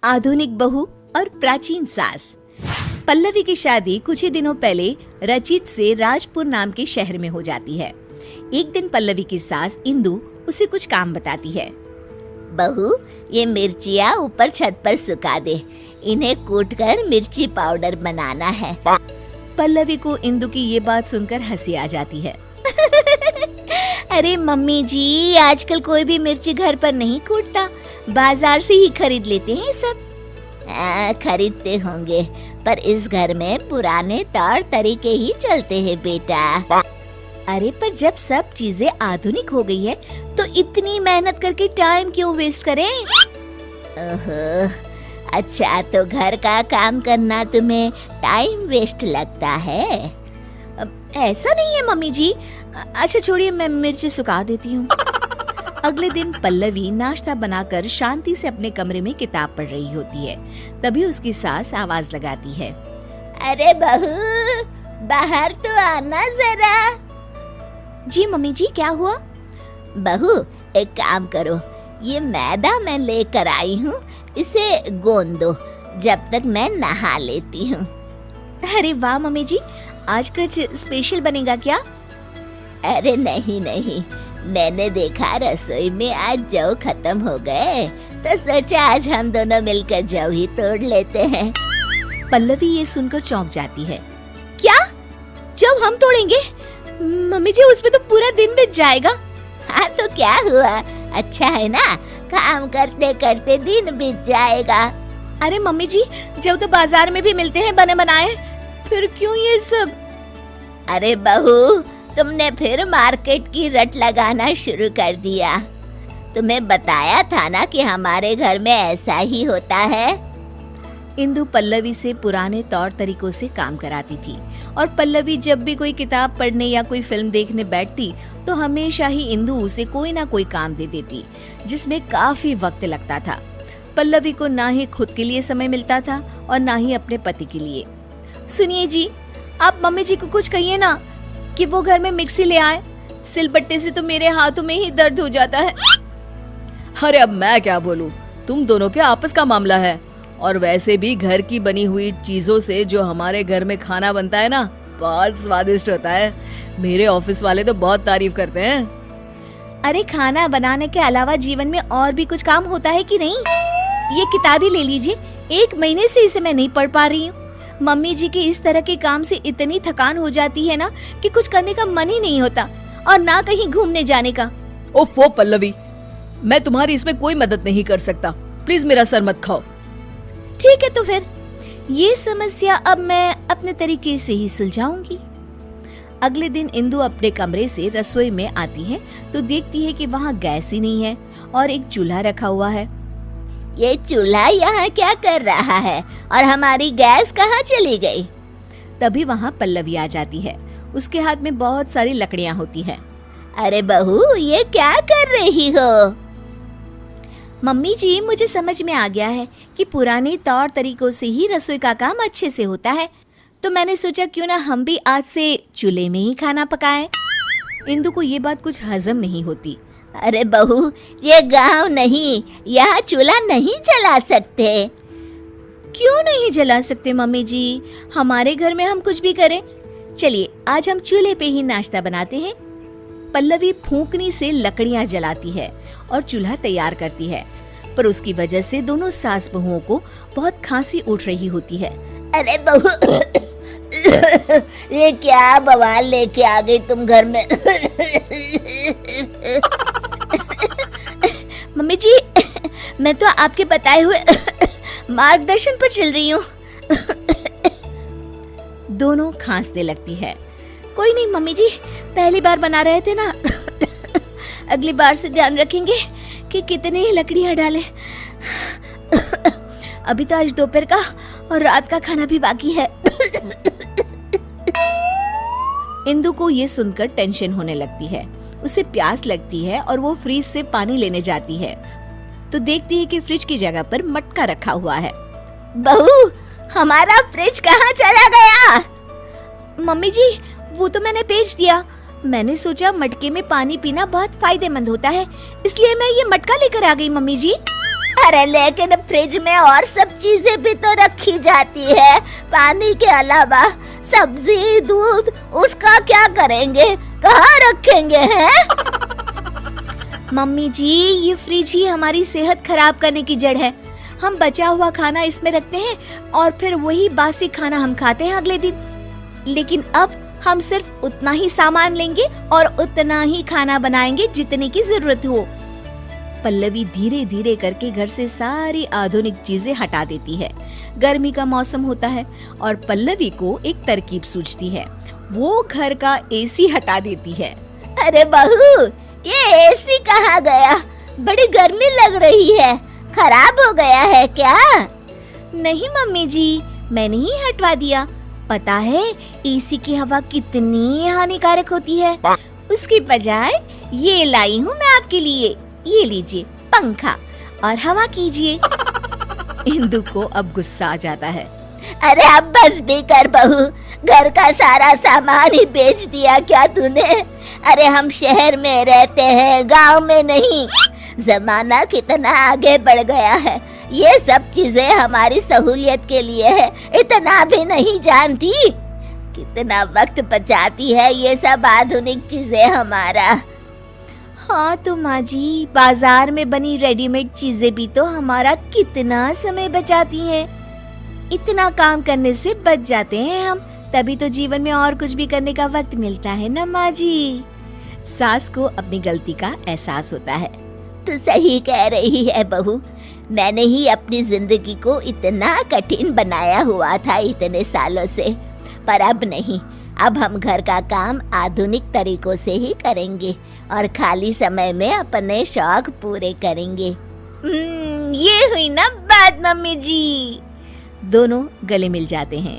आधुनिक बहू और प्राचीन सास। पल्लवी की शादी कुछ ही दिनों पहले रचित से राजपुर नाम के शहर में हो जाती है। एक दिन पल्लवी की सास इंदु उसे कुछ काम बताती है। बहू, ये मिर्चियाँ ऊपर छत पर सुखा दे, इन्हें कूटकर मिर्ची पाउडर बनाना है। पल्लवी को इंदु की ये बात सुनकर हंसी आ जाती है। अरे मम्मी जी, आजकल कोई भी मिर्ची घर पर नहीं कूटता, बाजार से ही खरीद लेते हैं सब। खरीदते होंगे, पर इस घर में पुराने तौर तरीके ही चलते हैं बेटा। अरे पर जब सब चीजें आधुनिक हो गई है तो इतनी मेहनत करके टाइम क्यों वेस्ट करें? ओहो, अच्छा तो घर का काम करना तुम्हें टाइम वेस्ट लगता है? ऐसा नहीं है मम्मी जी। अच्छा छोड़िए, मैं मिर्ची सुखा देती हूँ। अगले दिन पल्लवी नाश्ता बनाकर शांति से अपने कमरे में किताब पढ़ रही होती है। तभी उसकी सास आवाज लगाती है। अरे बहू, बाहर तो आना जरा। जी मम्मी जी, क्या हुआ? बहू, एक काम करो, ये मैदा मैं लेकर आई हूँ, इसे गोंद दो जब तक मैं नहा लेती हूँ। अरे वाह मम्मी जी, आज कुछ स्पेशल बनेगा क्या? अरे नहीं नहीं, मैंने देखा रसोई में आज जौ खत्म हो गए, तो सोचा आज हम दोनों मिलकर जौ ही तोड़ लेते हैं। पल्लवी ये सुनकर चौंक जाती है। क्या? जौ हम तोड़ेंगे? मम्मी जी, उसमें तो पूरा दिन बीत जाएगा। हाँ तो क्या हुआ, अच्छा है ना, काम करते करते दिन बीत जाएगा। अरे मम्मी जी, जौ तो बाजार में भी मिलते हैं बने बनाए, फिर क्यों ये सब? अरे बहू, तुमने फिर मार्केट की रट लगाना शुरू कर दिया। तुम्हें बताया था ना कि हमारे घर में ऐसा ही होता है। इंदु पल्लवी से पुराने तौर तरीकों से काम कराती थी और पल्लवी जब भी कोई किताब पढ़ने या कोई फिल्म देखने बैठती तो हमेशा ही इंदु उसे कोई ना कोई काम दे देती, जिसमें काफी वक्त लगता था। पल्लवी को ना ही खुद के लिए समय मिलता था और ना ही अपने पति के लिए। सुनिए जी, आप मम्मी जी को कुछ कहिए ना कि वो घर में मिक्सी ले आए, सिलबट्टे से तो मेरे हाथों में ही दर्द हो जाता है। अरे अब मैं क्या बोलूं, तुम दोनों के आपस का मामला है, और वैसे भी घर की बनी हुई चीजों से जो हमारे घर में खाना बनता है ना, बहुत स्वादिष्ट होता है। मेरे ऑफिस वाले तो बहुत तारीफ करते हैं। अरे खाना बनाने के अलावा जीवन में और भी कुछ काम होता है कि नहीं? ये किताब ही ले लीजिए, 1 महीने से इसे मैं नहीं पढ़ पा रही हूँ। मम्मी जी के इस तरह के काम से इतनी थकान हो जाती है ना कि कुछ करने का मन ही नहीं होता, और ना कहीं घूमने जाने का। ओफो पल्लवी, मैं तुम्हारी इसमें कोई मदद नहीं कर सकता, प्लीज मेरा सर मत खाओ। ठीक है, तो फिर ये समस्या अब मैं अपने तरीके से ही सुलझाऊंगी। अगले दिन इंदु अपने कमरे से रसोई में आती है तो देखती है कि वहाँ गैस ही नहीं है और एक चूल्हा रखा हुआ है। ये चूल्हा यहाँ क्या कर रहा है और हमारी गैस कहाँ चली गई? तभी वहाँ पल्लवी आ जाती है। उसके हाथ में बहुत सारी लकड़ियाँ होती हैं। अरे बहू, ये क्या कर रही हो? मम्मी जी, मुझे समझ में आ गया है कि पुराने तौर तरीकों से ही रसोई का काम अच्छे से होता है, तो मैंने सोचा क्यों ना हम भी आज से चूल्हे में ही खाना पकाएं। इंदु को ये बात कुछ हजम नहीं होती। अरे बहू, ये गांव नहीं, यहाँ चूल्हा नहीं जला सकते। क्यों नहीं जला सकते मम्मी जी? हमारे घर में हम कुछ भी करें। चलिए आज हम चूल्हे पे ही नाश्ता बनाते हैं। पल्लवी फूंकनी से लकड़ियां जलाती है और चूल्हा तैयार करती है, पर उसकी वजह से दोनों सास बहुओं को बहुत खांसी उठ रही होती है। अरे बहू, ये क्या बवाल लेके आ गई तुम घर में? मम्मी जी, मैं तो आपके बताए हुए मार्गदर्शन पर चल रही हूँ। दोनों खांसने लगती है। कोई नहीं मम्मी जी, पहली बार बना रहे थे ना, अगली बार से ध्यान रखेंगे कि कितनी लकड़ियाँ डालें। अभी तो आज दोपहर का और रात का खाना भी बाकी है। इंदु को ये सुनकर टेंशन होने लगती है। उसे प्यास लगती है और वो फ्रिज से पानी लेने जाती है तो देखती है कि फ्रिज की जगह पर मटका रखा हुआ है। बहू, हमारा फ्रिज कहाँ चला गया? मम्मी जी, वो तो मैंने बेच दिया। मैंने सोचा मटके में पानी पीना बहुत फायदेमंद होता है, इसलिए मैं ये मटका लेकर आ गई मम्मी जी। अरे लेकिन फ्रिज में और सब चीजें भी तो रखी जाती है, पानी के अलावा सब्जी, दूध, उसका क्या करेंगे, कहाँ रखेंगे हैं? मम्मी जी, ये फ्रिज ही हमारी सेहत खराब करने की जड़ है। हम बचा हुआ खाना इसमें रखते हैं और फिर वही बासी खाना हम खाते हैं अगले दिन। लेकिन अब हम सिर्फ उतना ही सामान लेंगे और उतना ही खाना बनाएंगे जितने की जरूरत हो। पल्लवी धीरे धीरे करके घर से सारी आधुनिक चीजें हटा देती है। गर्मी का मौसम होता है और पल्लवी को एक तरकीब सूझती है। वो घर का एसी हटा देती है। अरे बहू, ये एसी कहाँ गया? बड़ी गर्मी लग रही है, खराब हो गया है क्या? नहीं मम्मी जी, मैंने ही हटवा दिया। पता है एसी की हवा कितनी हानिकारक होती है। उसकी बजाय ये लाई हूँ मैं आपके लिए। ये लीजिए पंखा और हवा कीजिए। इंदु को अब गुस्सा आ जाता है। अरे अब बस भी कर बहू, घर का सारा सामान ही बेच दिया क्या तूने? अरे हम शहर में रहते हैं, गांव में नहीं। जमाना कितना आगे बढ़ गया है, ये सब चीजें हमारी सहूलियत के लिए है, इतना भी नहीं जानती? कितना वक्त बचाती है ये सब आधुनिक चीजें हमारा। हाँ तो माँ जी, बाजार में बनी रेडीमेड चीजें भी तो हमारा कितना समय बचाती हैं। इतना काम करने से बच जाते हैं हम, तभी तो जीवन में और कुछ भी करने का वक्त मिलता है ना माँ जी। सास को अपनी गलती का एहसास होता है। तू सही कह रही है बहू, मैंने ही अपनी जिंदगी को इतना कठिन बनाया हुआ था इतने सालों से, पर अब नहीं। अब हम घर का काम आधुनिक तरीकों से ही करेंगे और खाली समय में अपने शौक पूरे करेंगे। ये हुई ना बात मम्मी जी। दोनों गले मिल जाते हैं